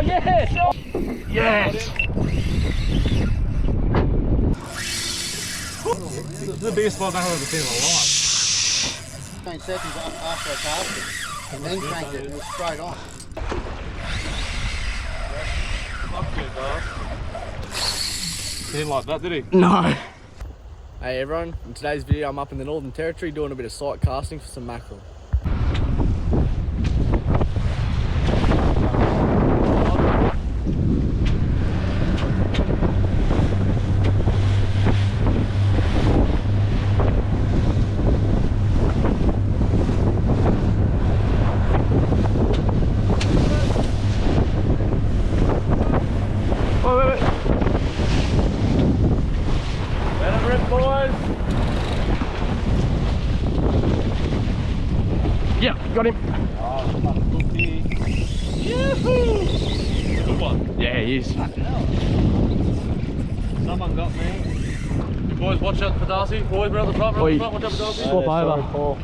yes! Yes! This is the biggest spot I've ever seen in my life. 15 seconds after I cast it, and then cranked it, and it was straight on. He didn't like that, did he? No. Hey everyone, in today's video I'm up in the Northern Territory doing a bit of sight casting for some mackerel. Yeah, got him. Oh, Yoo-hoo! Good one. Yeah, he is. Someone got me. You boys watch out for Darcy. Boys, we're at the front, watch out for Darcy. Swap over.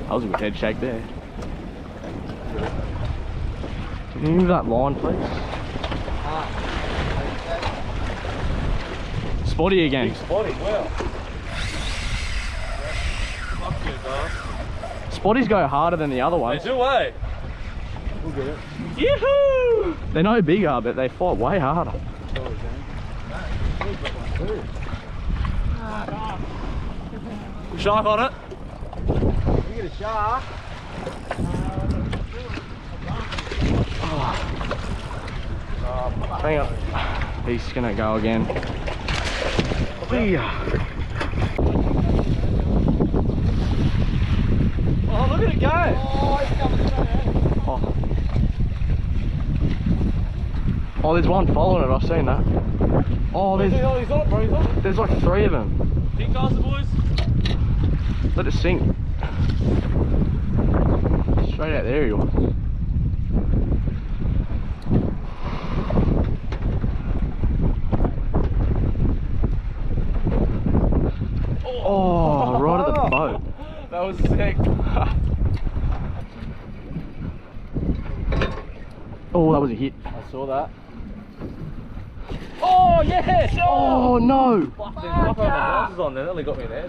That was a good head shake there. Can you move that line, please? Spotty again. Big spotty, wow. Fuck you, Darcy. Spotties go harder than the other ones. They do, eh? We'll get it. Yoo-hoo! They're no bigger, but they fight way harder. Shark on it. You get a shark. Hang on. He's gonna go again. Oh, look at it go. Oh, there's one following it. I've seen that. Oh, He's on it, bro. He's on it. there's like 3 of them. Big caster, boys. Let it sink. Straight out there you are. Oh, right at the boat. That was sick. Oh, that was a hit. I saw that. Oh, yes! Oh, no. Fuck, there's my glasses on there. That only got me in there.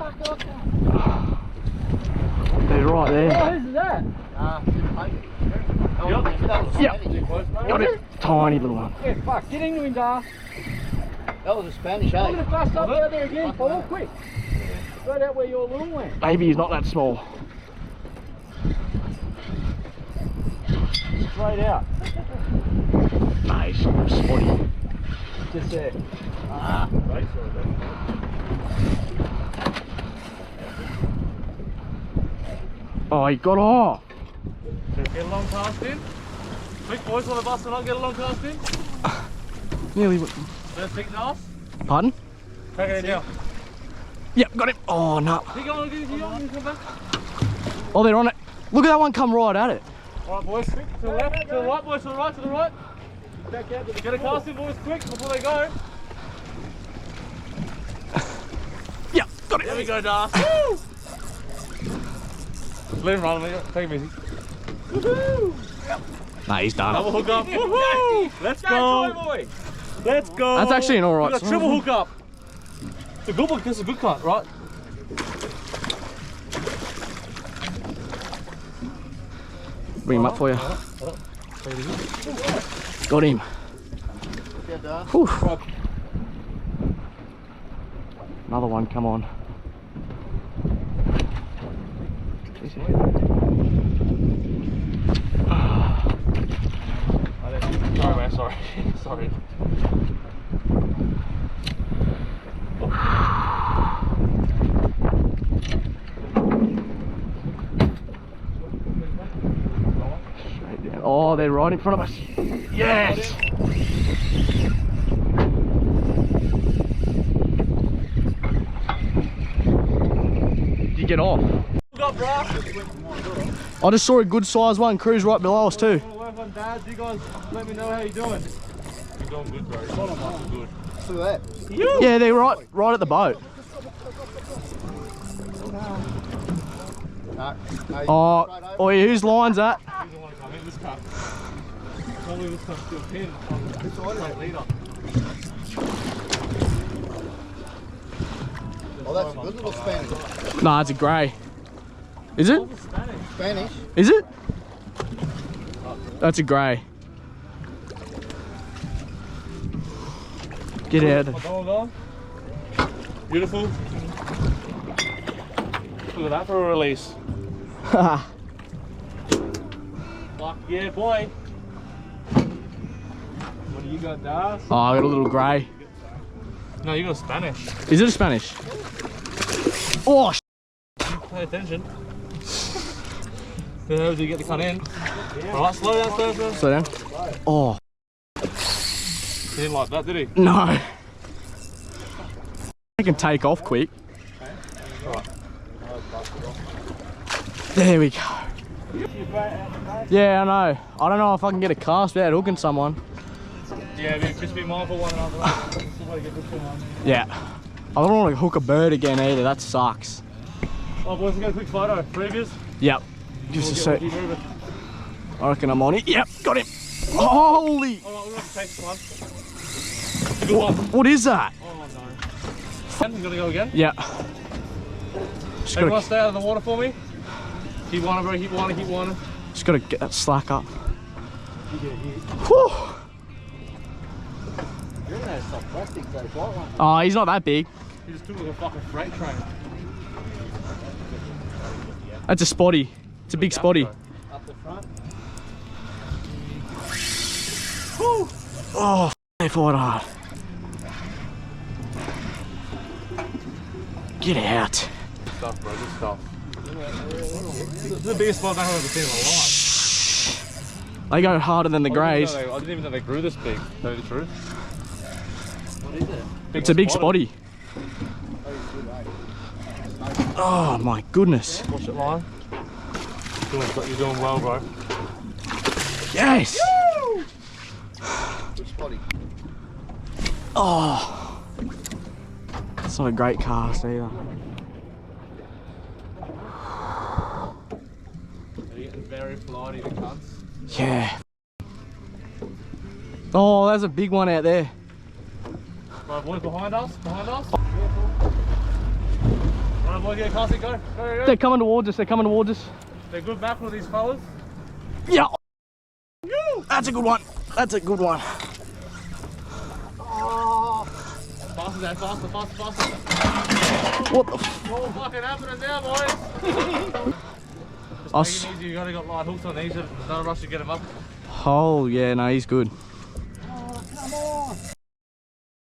They're right there. Oh, who's that? Yep. Got it. Tiny little one. Yeah, fuck, get into him, Dar. That was a Spanish, I'm eh? gonna bust up out there again, Paul, quick. Right out where your little went. Maybe he's not that small. Straight out. Nice. Spotty. Just there. Oh, he got off. Get a long cast in. Quick, boys, want to bust it up? Get a long cast in. Nearly. First big cast. Pardon? Take it now. Yep, got him. Oh, no. Keep on, keep on, come back. Oh, they're on it. Look at that one come right at it. Alright, boys, quick. To the left, to the right, boys, to the right, to the right. Back out. Get a cast in, boys, quick, before they go. Yep, got it. There we go, Darth. Let him run, take him easy. Woohoo! Nah, he's done. Double hook up. Woohoo! Let's go. Let's go. That's actually an alright. We got triple hook up. It's a good one, this is a good cut, right? Bring him up for you. Got him. Whew. Another one, come on. Sorry, man, sorry. Sorry. Straight down. Oh, they're right in front of us. Yes! Did you get off? I just saw a good size one cruise right below us too. Work on dads, you guys let me know how you're doing. You're doing good, bro. Bottom up, good. Look at that. Yeah, they're right at the boat. No, Oh, oh, whose line's that? He's the one to come in this cup. Normally this cup's still pinned. It's all right, leader. Well, that's a good little Spanish. Nah, it's a grey. Is it? Spanish? Is it? That's a grey. Get out. Hold on. Beautiful. Look at that for a release. Fuck yeah, boy. What do you got, Das? Oh, I got a little grey. No, you got a Spanish. Is it a Spanish? Oh, Pay attention. How did you get the cunt in? Alright, slow down, slow down. slow down. Oh, He didn't like that, did he? no. I can take off quick. There we go. Yeah, I know. I don't know if I can get a cast without hooking someone. Yeah, just be mindful one another. Somebody get this one. Yeah. I don't want to hook a bird again either. That sucks. Oh, boys, let's get a quick photo. Previous. Yep. Just a sec. Keep moving. I reckon I'm on it. Yep, got him. Holy! Alright, we're going to take this one. It's a good one. What is that? Oh no. You gotta go again? Yeah. Just Everyone gotta, stay out of the water for me. Keep one, bro, keep one, keep one. just gotta get that slack up. Whew. You're gonna have some plastic though, quite one. Oh, he's not that big. He just took like a fucking freight train. That's a spotty. It's a big spotty. Up the front. Oh, they fought hard. Get out. Good stuff, bro, good stuff. This is the biggest spot I've ever seen in my life. They go harder than the greys. I didn't even know they grew this big, to tell you the truth. What is it? It's a big spotty. Oh my goodness. Watch it line. You're doing well, bro. Yes. Good spotty. Oh. It's not a great cast either. They're getting very flighty, the cunts. Yeah. Oh, there's a big one out there. Right, boys, behind us, behind us. Right, boys, get a casting, go, go, go. They're coming towards us. They're coming towards us. They're good mackerel, these fellas. Yeah. That's a good one. That's a good one. Faster, Dad, faster, faster, faster. What the f? What's fucking happening now, boys? I'll Just take it easy, you gotta got light hooks on these, no rush to get him up. Oh, yeah, no, he's good.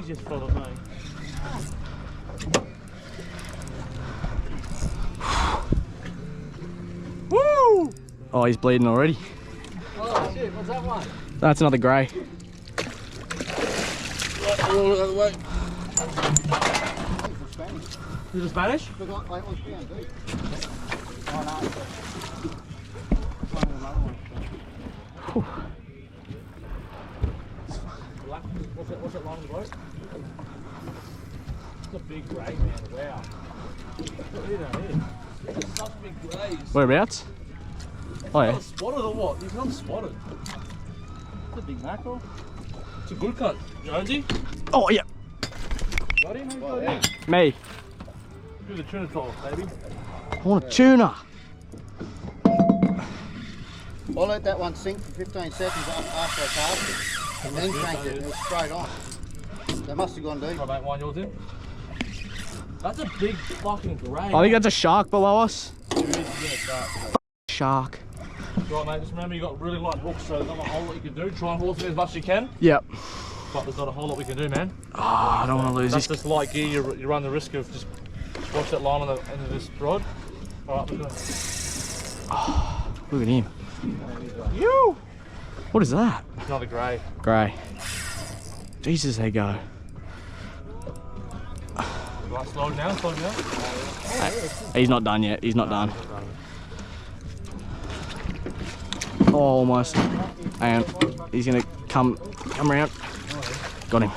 He just fell at me. Woo! Oh, he's bleeding already. Oh shit, what's that one? That's another grey. Roll it out of the way. For Spanish. Is it Spanish? Look like that one's down deep. Oh no. Find another one. What's it long the boat? It's a big grey, man, wow. Look at that here. It's such big greys. Whereabouts? Oh, yeah. Not spotted or what? He's not spotted. It's a big mackerel. It's a good cut. Jonesy? Oh, yeah. Got him? Who got him? Me. Do the tuna toss, baby. I want a tuna. I'll let that one sink for 15 seconds after I cast it, and then crank it, and it's straight on. They must have gone deep. Right, mate, wind yours in. That's a big fucking grey. I think that's a shark below us. Right, Shark. mate, just remember you got really light hooks, so there's not a whole lot you can do. Try and horse it as much as you can, Yep. but there's not a whole lot we can do, man. Oh, I don't want to lose That's this. just light gear, you run the risk of just watch that line on the end of this rod. Alright, we're gonna... Look at him. You. What is that? Another grey. Grey. Jesus, they go. Right, slow it down, slow it down. He's not done yet. He's not done. Oh, almost. Hang on. He's gonna come around. Got him.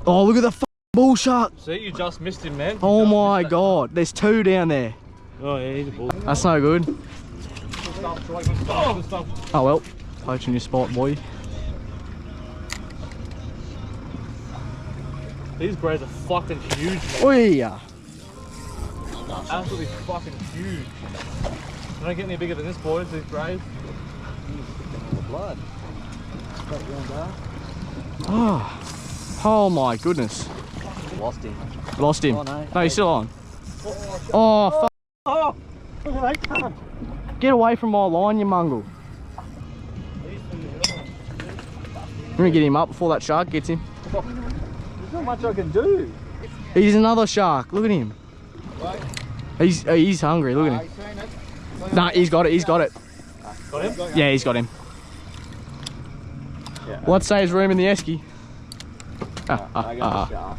Oh, look at the Bull shark. See, you just missed him, man. Oh my god, there's 2 down there. Oh yeah, he's a bull. That's no good. Good stuff, Troy, good stuff, good stuff. Oh well, poaching your spot, boy. These greys are fucking huge, man. Oh yeah. Absolutely fucking huge. They don't get any bigger than this, boys, these greys. Blood. Oh my goodness. Lost him. Lost him. Oh, no. No, he's still on. Oh, fuck. Oh, look at that cunt. Get away from my line, you mongrel. I'm gonna get him up before that shark gets him. There's not much I can do. He's another shark. Look at him. He's hungry. Look at him. Nah, he's got it. He's got it. Got him? Yeah, he's got him. Well, let's say his room in the esky. I got a shark.